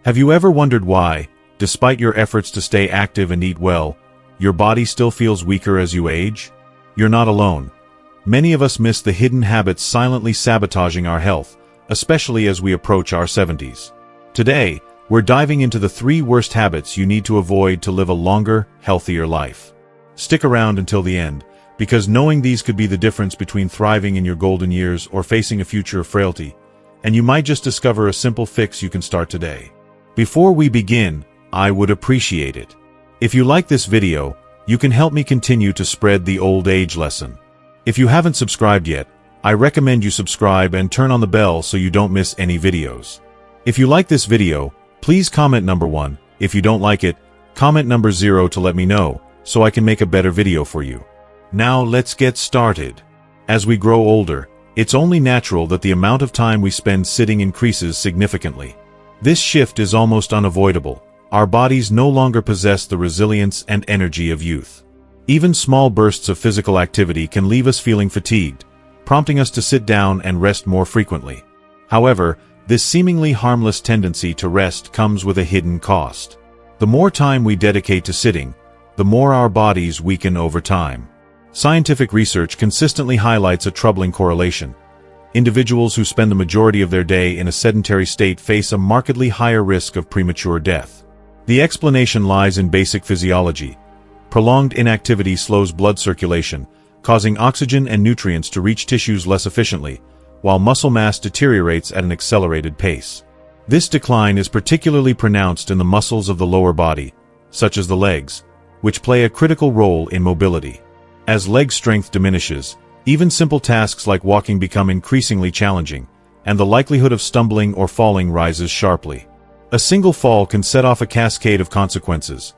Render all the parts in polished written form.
Have you ever wondered why, despite your efforts to stay active and eat well, your body still feels weaker as you age? You're not alone. Many of us miss the hidden habits silently sabotaging our health, especially as we approach our 70s. Today, we're diving into the 3 worst habits you need to avoid to live a longer, healthier life. Stick around until the end, because knowing these could be the difference between thriving in your golden years or facing a future of frailty, and you might just discover a simple fix you can start today. Before we begin, I would appreciate it if you like this video. You can help me continue to spread the old age lesson. If you haven't subscribed yet, I recommend you subscribe and turn on the bell so you don't miss any videos. If you like this video, please comment number 1. If you don't like it, comment number 0 to let me know, so I can make a better video for you. Now let's get started. As we grow older, it's only natural that the amount of time we spend sitting increases significantly. This shift is almost unavoidable. Our bodies no longer possess the resilience and energy of youth. Even small bursts of physical activity can leave us feeling fatigued, prompting us to sit down and rest more frequently. However, this seemingly harmless tendency to rest comes with a hidden cost. The more time we dedicate to sitting, the more our bodies weaken over time. Scientific research consistently highlights a troubling correlation. Individuals who spend the majority of their day in a sedentary state face a markedly higher risk of premature death. The explanation lies in basic physiology. Prolonged inactivity slows blood circulation, causing oxygen and nutrients to reach tissues less efficiently, while muscle mass deteriorates at an accelerated pace. This decline is particularly pronounced in the muscles of the lower body, such as the legs, which play a critical role in mobility. As leg strength diminishes, even simple tasks like walking become increasingly challenging, and the likelihood of stumbling or falling rises sharply. A single fall can set off a cascade of consequences.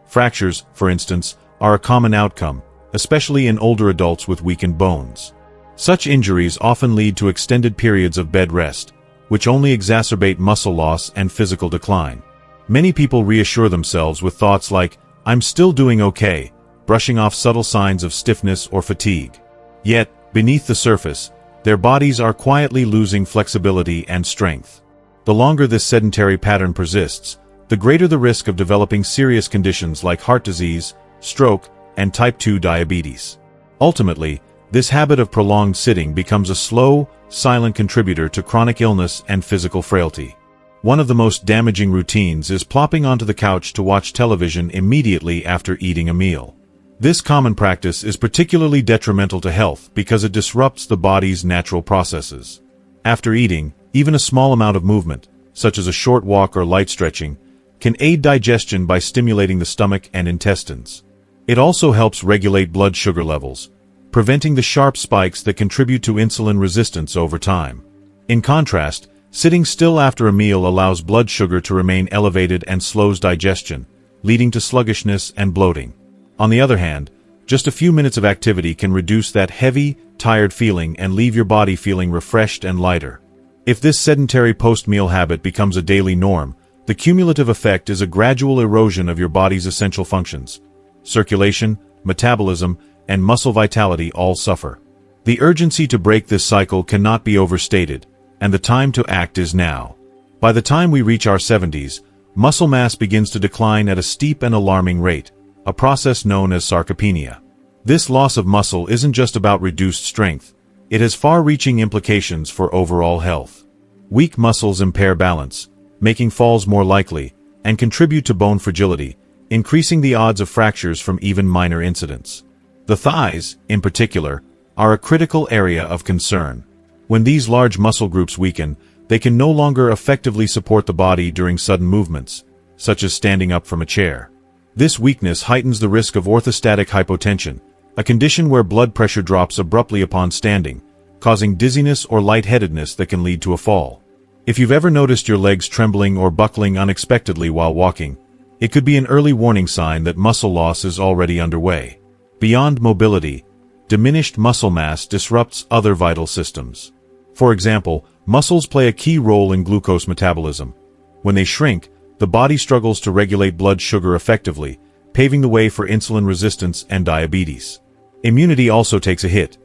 Fractures, for instance, are a common outcome, especially in older adults with weakened bones. Such injuries often lead to extended periods of bed rest, which only exacerbate muscle loss and physical decline. Many people reassure themselves with thoughts like, "I'm still doing okay," brushing off subtle signs of stiffness or fatigue. Yet, beneath the surface, their bodies are quietly losing flexibility and strength. The longer this sedentary pattern persists, the greater the risk of developing serious conditions like heart disease, stroke, and type 2 diabetes. Ultimately, this habit of prolonged sitting becomes a slow, silent contributor to chronic illness and physical frailty. One of the most damaging routines is plopping onto the couch to watch television immediately after eating a meal. This common practice is particularly detrimental to health because it disrupts the body's natural processes. After eating, even a small amount of movement, such as a short walk or light stretching, can aid digestion by stimulating the stomach and intestines. It also helps regulate blood sugar levels, preventing the sharp spikes that contribute to insulin resistance over time. In contrast, sitting still after a meal allows blood sugar to remain elevated and slows digestion, leading to sluggishness and bloating. On the other hand, just a few minutes of activity can reduce that heavy, tired feeling and leave your body feeling refreshed and lighter. If this sedentary post-meal habit becomes a daily norm, the cumulative effect is a gradual erosion of your body's essential functions. Circulation, metabolism, and muscle vitality all suffer. The urgency to break this cycle cannot be overstated, and the time to act is now. By the time we reach our 70s, muscle mass begins to decline at a steep and alarming rate, a process known as sarcopenia. This loss of muscle isn't just about reduced strength. It has far-reaching implications for overall health. Weak muscles impair balance, making falls more likely, and contribute to bone fragility, increasing the odds of fractures from even minor incidents. The thighs, in particular, are a critical area of concern. When these large muscle groups weaken, they can no longer effectively support the body during sudden movements, such as standing up from a chair. This weakness heightens the risk of orthostatic hypotension, a condition where blood pressure drops abruptly upon standing, causing dizziness or lightheadedness that can lead to a fall. If you've ever noticed your legs trembling or buckling unexpectedly while walking, it could be an early warning sign that muscle loss is already underway. Beyond mobility, diminished muscle mass disrupts other vital systems. For example, muscles play a key role in glucose metabolism. When they shrink, the body struggles to regulate blood sugar effectively, paving the way for insulin resistance and diabetes. Immunity also takes a hit.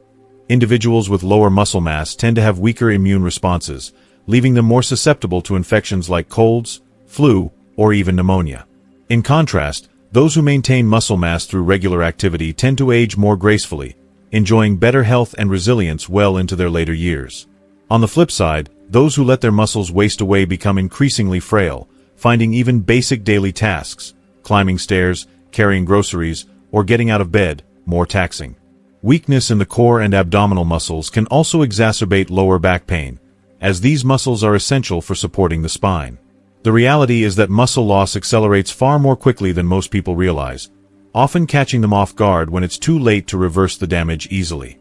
Individuals with lower muscle mass tend to have weaker immune responses, leaving them more susceptible to infections like colds, flu, or even pneumonia. In contrast, those who maintain muscle mass through regular activity tend to age more gracefully, enjoying better health and resilience well into their later years. On the flip side, those who let their muscles waste away become increasingly frail, finding even basic daily tasks, climbing stairs, carrying groceries, or getting out of bed, more taxing. Weakness in the core and abdominal muscles can also exacerbate lower back pain, as these muscles are essential for supporting the spine. The reality is that muscle loss accelerates far more quickly than most people realize, often catching them off guard when it's too late to reverse the damage easily.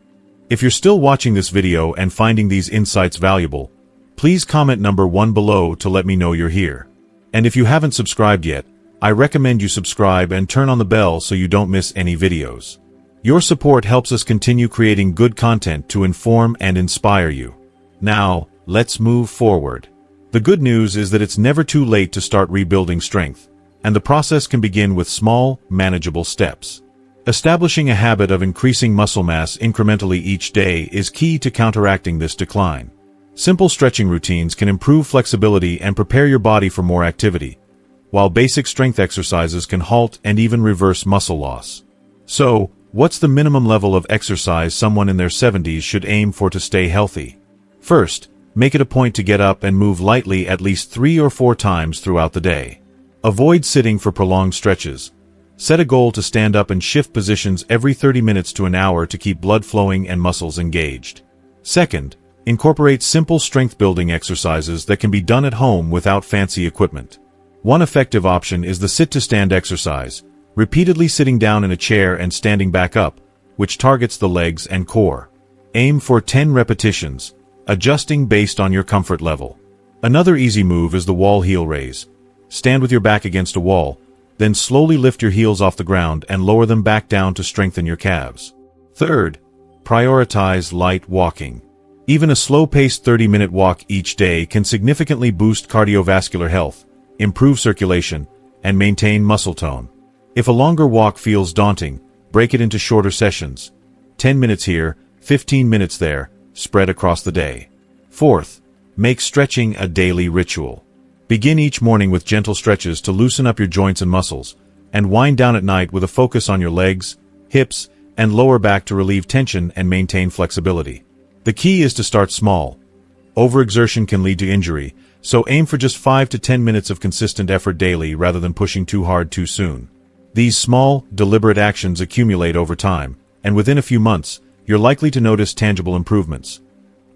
If you're still watching this video and finding these insights valuable, please comment number 1 below to let me know you're here. And if you haven't subscribed yet, I recommend you subscribe and turn on the bell so you don't miss any videos. Your support helps us continue creating good content to inform and inspire you. Now, let's move forward. The good news is that it's never too late to start rebuilding strength, and the process can begin with small, manageable steps. Establishing a habit of increasing muscle mass incrementally each day is key to counteracting this decline. Simple stretching routines can improve flexibility and prepare your body for more activity, while basic strength exercises can halt and even reverse muscle loss. So, what's the minimum level of exercise someone in their 70s should aim for to stay healthy? First, make it a point to get up and move lightly at least 3 or 4 times throughout the day. Avoid sitting for prolonged stretches. Set a goal to stand up and shift positions every 30 minutes to an hour to keep blood flowing and muscles engaged. Second, incorporate simple strength-building exercises that can be done at home without fancy equipment. One effective option is the sit-to-stand exercise, repeatedly sitting down in a chair and standing back up, which targets the legs and core. Aim for 10 repetitions, adjusting based on your comfort level. Another easy move is the wall heel raise. Stand with your back against a wall, then slowly lift your heels off the ground and lower them back down to strengthen your calves. Third, prioritize light walking. Even a slow-paced 30-minute walk each day can significantly boost cardiovascular health, improve circulation, and maintain muscle tone. If a longer walk feels daunting, break it into shorter sessions. 10 minutes here, 15 minutes there, spread across the day. Fourth, make stretching a daily ritual. Begin each morning with gentle stretches to loosen up your joints and muscles, and wind down at night with a focus on your legs, hips, and lower back to relieve tension and maintain flexibility. The key is to start small. Overexertion can lead to injury, so aim for just 5 to 10 minutes of consistent effort daily rather than pushing too hard too soon. These small, deliberate actions accumulate over time, and within a few months, you're likely to notice tangible improvements.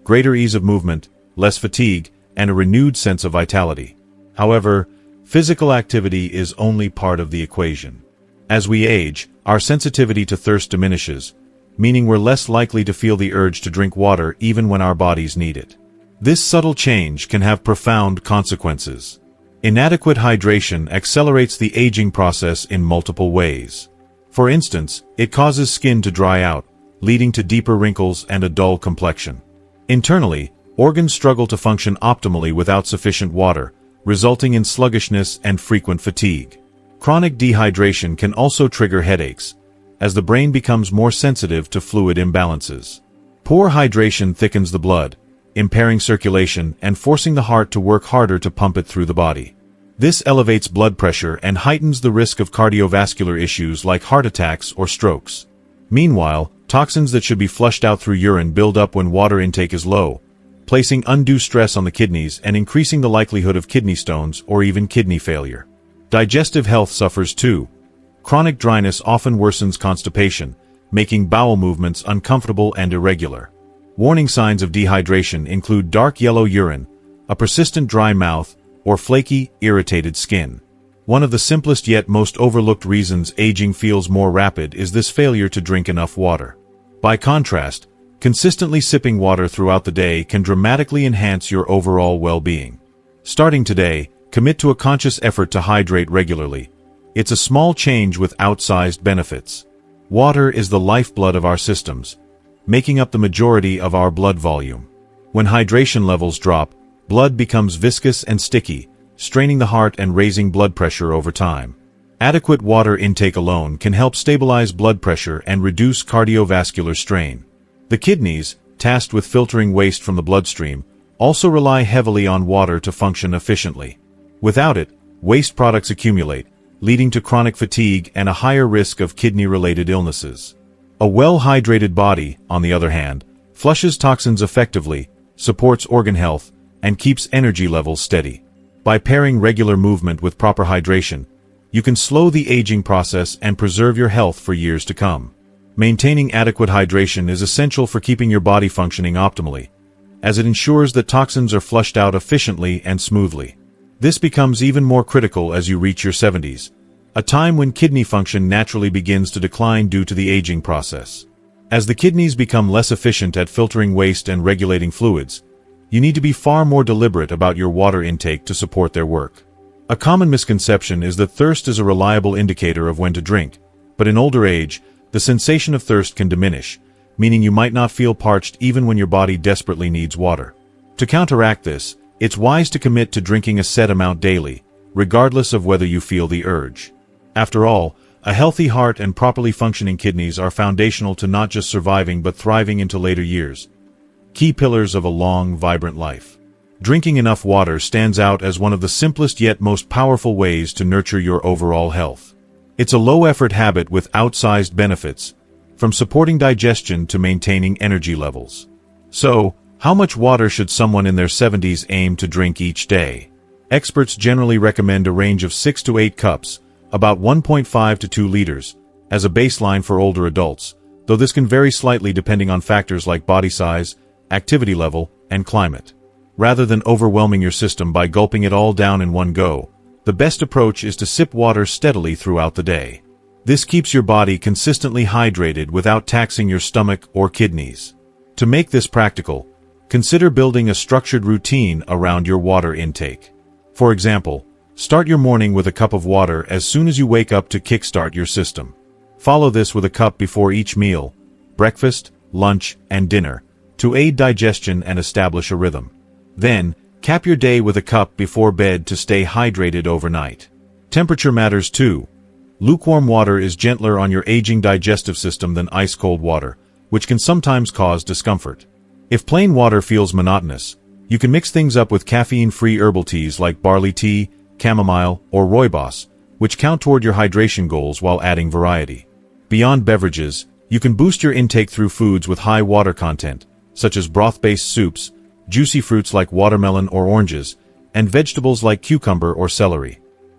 Greater ease of movement, less fatigue, and a renewed sense of vitality. However, physical activity is only part of the equation. As we age, our sensitivity to thirst diminishes, meaning we're less likely to feel the urge to drink water even when our bodies need it. This subtle change can have profound consequences. Inadequate hydration accelerates the aging process in multiple ways. For instance, it causes skin to dry out, leading to deeper wrinkles and a dull complexion. Internally, organs struggle to function optimally without sufficient water, resulting in sluggishness and frequent fatigue. Chronic dehydration can also trigger headaches, as the brain becomes more sensitive to fluid imbalances. Poor hydration thickens the blood, impairing circulation and forcing the heart to work harder to pump it through the body. This elevates blood pressure and heightens the risk of cardiovascular issues like heart attacks or strokes. Meanwhile, toxins that should be flushed out through urine build up when water intake is low, placing undue stress on the kidneys and increasing the likelihood of kidney stones or even kidney failure. Digestive health suffers too. Chronic dryness often worsens constipation, making bowel movements uncomfortable and irregular. Warning signs of dehydration include dark yellow urine, a persistent dry mouth, or flaky, irritated skin. One of the simplest yet most overlooked reasons aging feels more rapid is this failure to drink enough water. By contrast, consistently sipping water throughout the day can dramatically enhance your overall well-being. Starting today, commit to a conscious effort to hydrate regularly. It's a small change with outsized benefits. Water is the lifeblood of our systems, making up the majority of our blood volume. When hydration levels drop, blood becomes viscous and sticky, straining the heart and raising blood pressure over time. Adequate water intake alone can help stabilize blood pressure and reduce cardiovascular strain. The kidneys, tasked with filtering waste from the bloodstream, also rely heavily on water to function efficiently. Without it, waste products accumulate, leading to chronic fatigue and a higher risk of kidney-related illnesses. A well-hydrated body, on the other hand, flushes toxins effectively, supports organ health, and keeps energy levels steady. By pairing regular movement with proper hydration, you can slow the aging process and preserve your health for years to come. Maintaining adequate hydration is essential for keeping your body functioning optimally, as it ensures that toxins are flushed out efficiently and smoothly. This becomes even more critical as you reach your 70s, a time when kidney function naturally begins to decline due to the aging process. As the kidneys become less efficient at filtering waste and regulating fluids, you need to be far more deliberate about your water intake to support their work. A common misconception is that thirst is a reliable indicator of when to drink, but in older age, the sensation of thirst can diminish, meaning you might not feel parched even when your body desperately needs water. To counteract this, it's wise to commit to drinking a set amount daily, regardless of whether you feel the urge. After all, a healthy heart and properly functioning kidneys are foundational to not just surviving but thriving into later years, key pillars of a long, vibrant life. Drinking enough water stands out as one of the simplest yet most powerful ways to nurture your overall health. It's a low-effort habit with outsized benefits, from supporting digestion to maintaining energy levels. So, how much water should someone in their 70s aim to drink each day? Experts generally recommend a range of 6 to 8 cups, about 1.5 to 2 liters, as a baseline for older adults, though this can vary slightly depending on factors like body size, activity level, and climate. Rather than overwhelming your system by gulping it all down in one go, the best approach is to sip water steadily throughout the day. This keeps your body consistently hydrated without taxing your stomach or kidneys. To make this practical, consider building a structured routine around your water intake. For example, start your morning with a cup of water as soon as you wake up to kickstart your system. Follow this with a cup before each meal, breakfast, lunch, and dinner, to aid digestion and establish a rhythm. Then, cap your day with a cup before bed to stay hydrated overnight. Temperature matters too. Lukewarm water is gentler on your aging digestive system than ice-cold water, which can sometimes cause discomfort. If plain water feels monotonous, you can mix things up with caffeine-free herbal teas like barley tea, chamomile, or rooibos, which count toward your hydration goals while adding variety. Beyond beverages, you can boost your intake through foods with high water content, such as broth-based soups, juicy fruits like watermelon or oranges, and vegetables like cucumber or celery.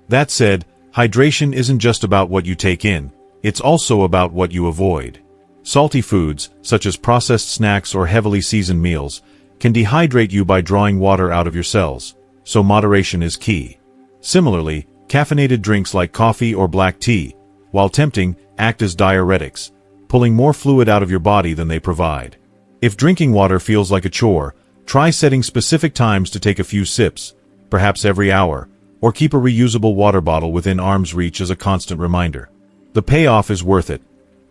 That said, hydration isn't just about what you take in, it's also about what you avoid. Salty foods, such as processed snacks or heavily seasoned meals, can dehydrate you by drawing water out of your cells, so moderation is key. Similarly, caffeinated drinks like coffee or black tea, while tempting, act as diuretics, pulling more fluid out of your body than they provide. If drinking water feels like a chore, try setting specific times to take a few sips, perhaps every hour, or keep a reusable water bottle within arm's reach as a constant reminder. The payoff is worth it.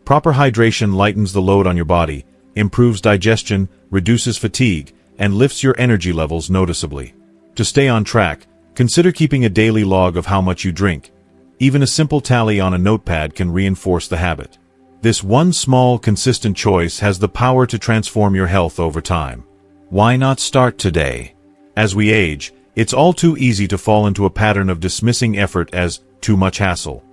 Proper hydration lightens the load on your body, improves digestion, reduces fatigue, and lifts your energy levels noticeably. To stay on track, consider keeping a daily log of how much you drink. Even a simple tally on a notepad can reinforce the habit. This one small, consistent choice has the power to transform your health over time. Why not start today? As we age, it's all too easy to fall into a pattern of dismissing effort as too much hassle.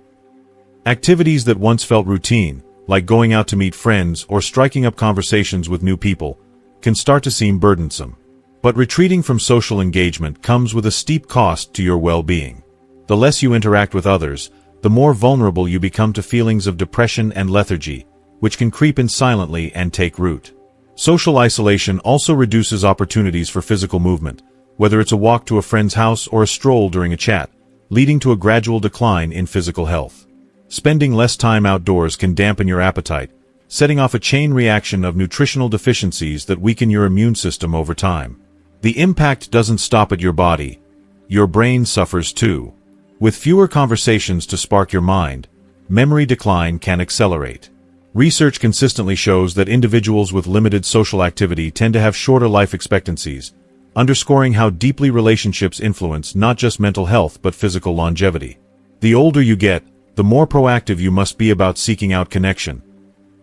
Activities that once felt routine, like going out to meet friends or striking up conversations with new people, can start to seem burdensome. But retreating from social engagement comes with a steep cost to your well-being. The less you interact with others, the more vulnerable you become to feelings of depression and lethargy, which can creep in silently and take root. Social isolation also reduces opportunities for physical movement, whether it's a walk to a friend's house or a stroll during a chat, leading to a gradual decline in physical health. Spending less time outdoors can dampen your appetite, setting off a chain reaction of nutritional deficiencies that weaken your immune system over time. The impact doesn't stop at your body. Your brain suffers too. With fewer conversations to spark your mind, memory decline can accelerate. Research consistently shows that individuals with limited social activity tend to have shorter life expectancies, underscoring how deeply relationships influence not just mental health but physical longevity. The older you get, the more proactive you must be about seeking out connection.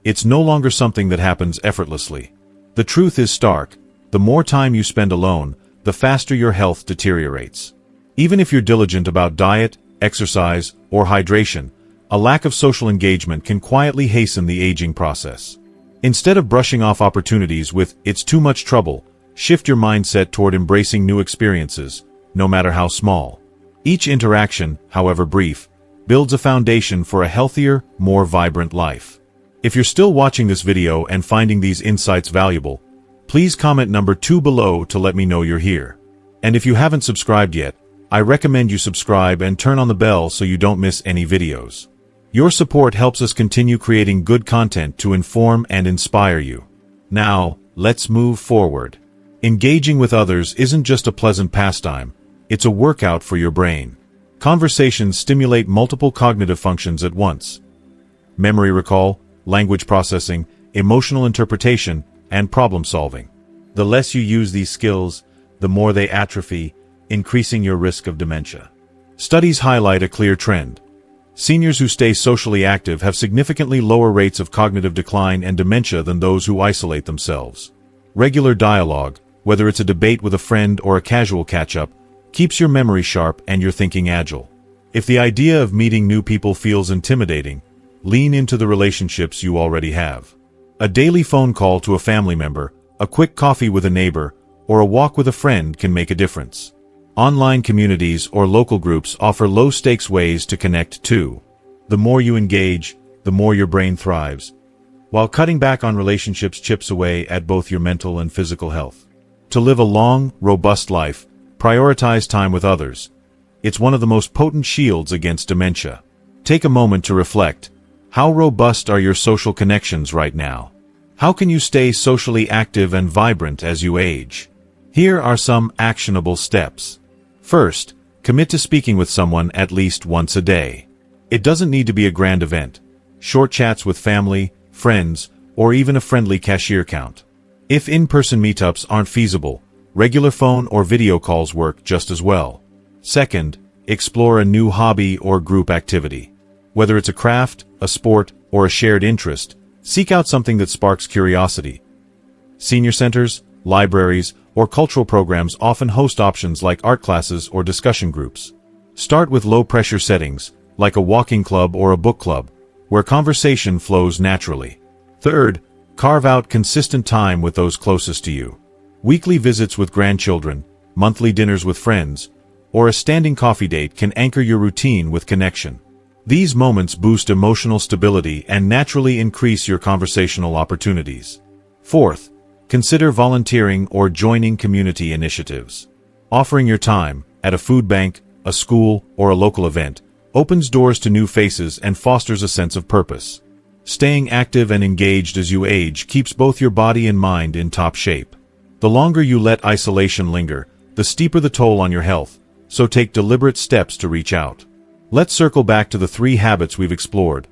It's no longer something that happens effortlessly. The truth is stark: the more time you spend alone, the faster your health deteriorates. Even if you're diligent about diet, exercise, or hydration, a lack of social engagement can quietly hasten the aging process. Instead of brushing off opportunities with "it's too much trouble," shift your mindset toward embracing new experiences, no matter how small. Each interaction, however brief, builds a foundation for a healthier, more vibrant life. If you're still watching this video and finding these insights valuable, please comment number 2 below to let me know you're here. And if you haven't subscribed yet, I recommend you subscribe and turn on the bell so you don't miss any videos. Your support helps us continue creating good content to inform and inspire you. Now, let's move forward. Engaging with others isn't just a pleasant pastime, it's a workout for your brain. Conversations stimulate multiple cognitive functions at once: memory recall, language processing, emotional interpretation, and problem solving. The less you use these skills, the more they atrophy, increasing your risk of dementia. Studies highlight a clear trend. Seniors who stay socially active have significantly lower rates of cognitive decline and dementia than those who isolate themselves. Regular dialogue, whether it's a debate with a friend or a casual catch-up, keeps your memory sharp and your thinking agile. If the idea of meeting new people feels intimidating, lean into the relationships you already have. A daily phone call to a family member, a quick coffee with a neighbor, or a walk with a friend can make a difference. Online communities or local groups offer low-stakes ways to connect too. The more you engage, the more your brain thrives, while cutting back on relationships chips away at both your mental and physical health. To live a long, robust life, prioritize time with others. It's one of the most potent shields against dementia. Take a moment to reflect. How robust are your social connections right now? How can you stay socially active and vibrant as you age? Here are some actionable steps. First, commit to speaking with someone at least once a day. It doesn't need to be a grand event. Short chats with family, friends, or even a friendly cashier count. If in-person meetups aren't feasible, regular phone or video calls work just as well. Second, explore a new hobby or group activity. Whether it's a craft, a sport, or a shared interest, seek out something that sparks curiosity. Senior centers, libraries, or cultural programs often host options like art classes or discussion groups. Start with low-pressure settings, like a walking club or a book club, where conversation flows naturally. Third, carve out consistent time with those closest to you. Weekly visits with grandchildren, monthly dinners with friends, or a standing coffee date can anchor your routine with connection. These moments boost emotional stability and naturally increase your conversational opportunities. Fourth, consider volunteering or joining community initiatives. Offering your time, at a food bank, a school, or a local event, opens doors to new faces and fosters a sense of purpose. Staying active and engaged as you age keeps both your body and mind in top shape. The longer you let isolation linger, the steeper the toll on your health, so take deliberate steps to reach out. Let's circle back to the 3 habits we've explored: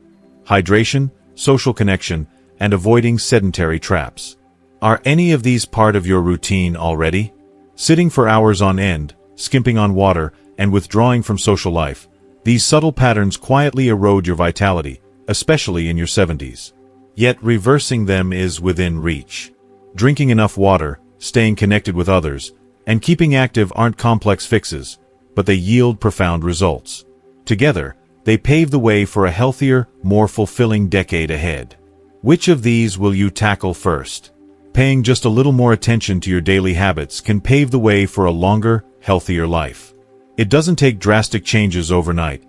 hydration, social connection, and avoiding sedentary traps. Are any of these part of your routine already? Sitting for hours on end, skimping on water, and withdrawing from social life, these subtle patterns quietly erode your vitality, especially in your 70s. Yet reversing them is within reach. Drinking enough water, staying connected with others, and keeping active aren't complex fixes, but they yield profound results. Together, they pave the way for a healthier, more fulfilling decade ahead. Which of these will you tackle first? Paying just a little more attention to your daily habits can pave the way for a longer, healthier life. It doesn't take drastic changes overnight.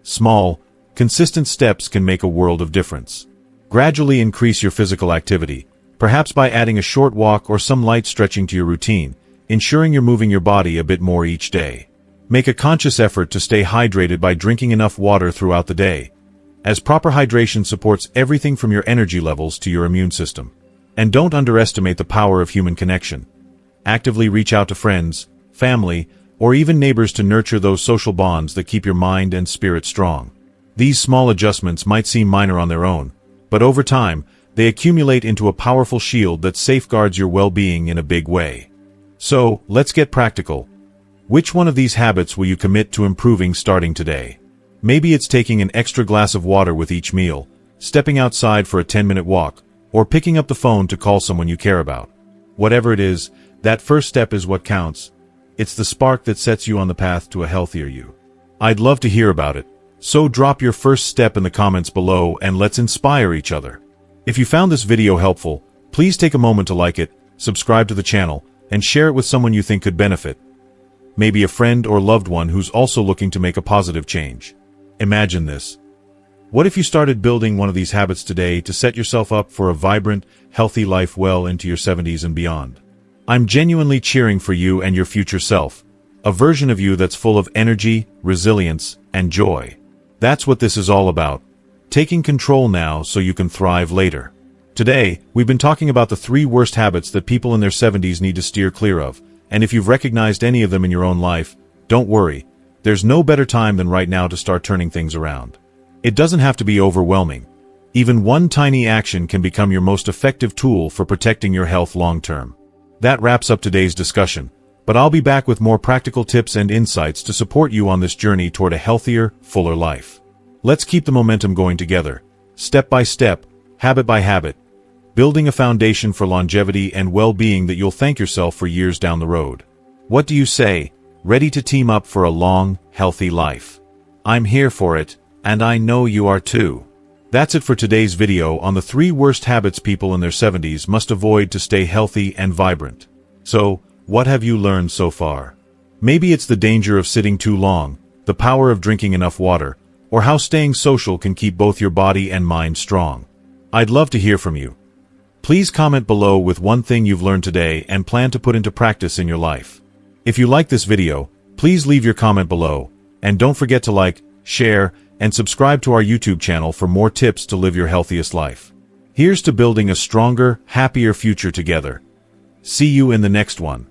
Small, consistent steps can make a world of difference. Gradually increase your physical activity, perhaps by adding a short walk or some light stretching to your routine, ensuring you're moving your body a bit more each day. Make a conscious effort to stay hydrated by drinking enough water throughout the day, as proper hydration supports everything from your energy levels to your immune system. And don't underestimate the power of human connection. Actively reach out to friends, family, or even neighbors to nurture those social bonds that keep your mind and spirit strong. These small adjustments might seem minor on their own, but over time, they accumulate into a powerful shield that safeguards your well-being in a big way. So, let's get practical. Which one of these habits will you commit to improving starting today? Maybe it's taking an extra glass of water with each meal, stepping outside for a 10-minute walk, or picking up the phone to call someone you care about. Whatever it is, that first step is what counts. It's the spark that sets you on the path to a healthier you. I'd love to hear about it. So drop your first step in the comments below and let's inspire each other. If you found this video helpful, please take a moment to like it, subscribe to the channel, and share it with someone you think could benefit. Maybe a friend or loved one who's also looking to make a positive change. Imagine this. What if you started building one of these habits today to set yourself up for a vibrant, healthy life well into your 70s and beyond? I'm genuinely cheering for you and your future self, a version of you that's full of energy, resilience, and joy. That's what this is all about. Taking control now so you can thrive later. Today, we've been talking about the 3 worst habits that people in their 70s need to steer clear of, and if you've recognized any of them in your own life, don't worry. There's no better time than right now to start turning things around. It doesn't have to be overwhelming. Even one tiny action can become your most effective tool for protecting your health long-term. That wraps up today's discussion, but I'll be back with more practical tips and insights to support you on this journey toward a healthier, fuller life. Let's keep the momentum going together, step by step, habit by habit, building a foundation for longevity and well-being that you'll thank yourself for years down the road. What do you say? Ready to team up for a long, healthy life? I'm here for it, and I know you are too. That's it for today's video on the 3 worst habits people in their 70s must avoid to stay healthy and vibrant. So, what have you learned so far? Maybe it's the danger of sitting too long, the power of drinking enough water, or how staying social can keep both your body and mind strong. I'd love to hear from you. Please comment below with one thing you've learned today and plan to put into practice in your life. If you like this video, please leave your comment below, and don't forget to like, share, and subscribe to our YouTube channel for more tips to live your healthiest life. Here's to building a stronger, happier future together. See you in the next one.